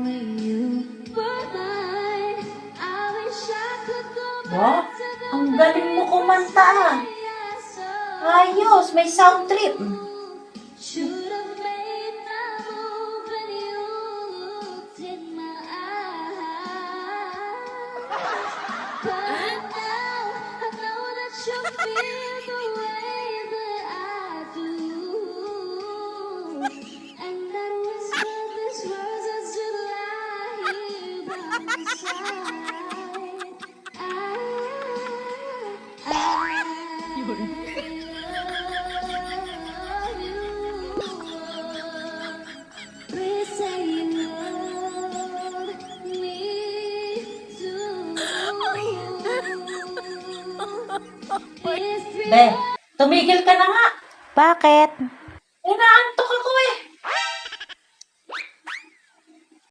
Wow, ang galing mo kumanta. Ayos, may sound trip. Be, tumigil ka na nga. Bakit?